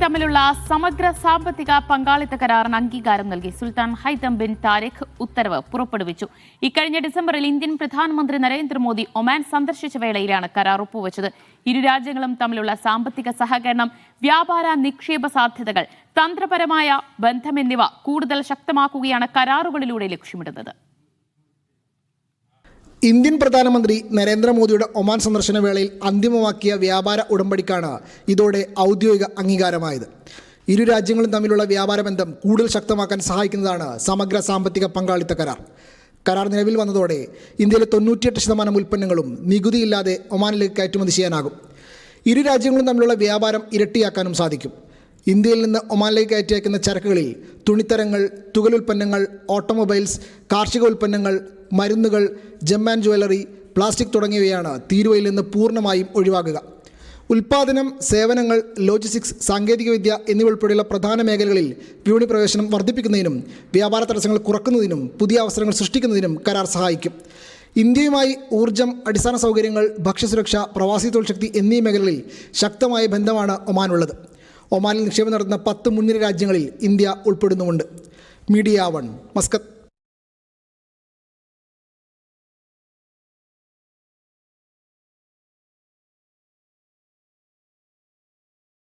തമ്മിലുള്ള സമഗ്ര സാമ്പത്തിക പങ്കാളിത്ത കരാറിന് അംഗീകാരം നൽകി സുൽത്താൻ ഹൈതം ബിൻ താരിഖ് ഉത്തരവ് പുറപ്പെടുവിച്ചു. ഇക്കഴിഞ്ഞ ഡിസംബറിൽ ഇന്ത്യൻ പ്രധാനമന്ത്രി നരേന്ദ്രമോദി ഒമാൻ സന്ദർശിച്ച വേളയിലാണ് കരാർ ഒപ്പുവെച്ചത്. ഇരു രാജ്യങ്ങളും തമ്മിലുള്ള സാമ്പത്തിക സഹകരണം, വ്യാപാര നിക്ഷേപ സാധ്യതകൾ, തന്ത്രപരമായ ബന്ധം എന്നിവ കൂടുതൽ ശക്തമാക്കുകയാണ് കരാറുകളിലൂടെ ലക്ഷ്യമിടുന്നത്. ഇന്ത്യൻ പ്രധാനമന്ത്രി നരേന്ദ്രമോദിയുടെ ഒമാൻ സന്ദർശന വേളയിൽ അന്തിമമാക്കിയ വ്യാപാര ഉടമ്പടിക്കാണ് ഇതോടെ ഔദ്യോഗിക അംഗീകാരമായത്. ഇരു രാജ്യങ്ങളും തമ്മിലുള്ള വ്യാപാര ബന്ധം കൂടുതൽ ശക്തമാക്കാൻ സഹായിക്കുന്നതാണ് സമഗ്ര സാമ്പത്തിക പങ്കാളിത്ത കരാർ. കരാർ നിലവിൽ വന്നതോടെ ഇന്ത്യയിലെ 98% ഉൽപ്പന്നങ്ങളും നികുതിയില്ലാതെ ഒമാനിലേക്ക് കയറ്റുമതി ചെയ്യാനാകും. ഇരു രാജ്യങ്ങളും തമ്മിലുള്ള വ്യാപാരം ഇരട്ടിയാക്കാനും സാധിക്കും. ഇന്ത്യയിൽ നിന്ന് ഒമാനിലേക്ക് കയറ്റി അയക്കുന്ന ചരക്കുകളിൽ തുണിത്തരങ്ങൾ, തുകലുൽപ്പന്നങ്ങൾ, ഓട്ടോമൊബൈൽസ്, കാർഷിക ഉൽപ്പന്നങ്ങൾ, മരുന്നുകൾ, ജെം ആൻഡ് ജ്വല്ലറി, പ്ലാസ്റ്റിക് തുടങ്ങിയവയാണ് തീരുവയിൽ നിന്ന് പൂർണ്ണമായും ഒഴിവാക്കുക. ഉൽപ്പാദനം, സേവനങ്ങൾ, ലോജിസ്റ്റിക്സ്, സാങ്കേതികവിദ്യ എന്നിവ ഉൾപ്പെടെയുള്ള പ്രധാന മേഖലകളിൽ വിപണി പ്രവേശനം വർദ്ധിപ്പിക്കുന്നതിനും വ്യാപാര തടസ്സങ്ങൾ കുറയ്ക്കുന്നതിനും പുതിയ അവസരങ്ങൾ സൃഷ്ടിക്കുന്നതിനും കരാർ സഹായിക്കും. ഇന്ത്യയുമായി ഊർജ്ജം, അടിസ്ഥാന സൗകര്യങ്ങൾ, ഭക്ഷ്യസുരക്ഷ, പ്രവാസി തൊഴിൽ ശക്തി എന്നീ മേഖലകളിൽ ശക്തമായ ബന്ധമാണ് ഒമാനുള്ളത്. ഒമാനിൽ നിക്ഷേപം നടത്തുന്ന 10 മുൻനിര രാജ്യങ്ങളിൽ ഇന്ത്യ ഉൾപ്പെടുന്നുമുണ്ട്. Media 1, Muscat.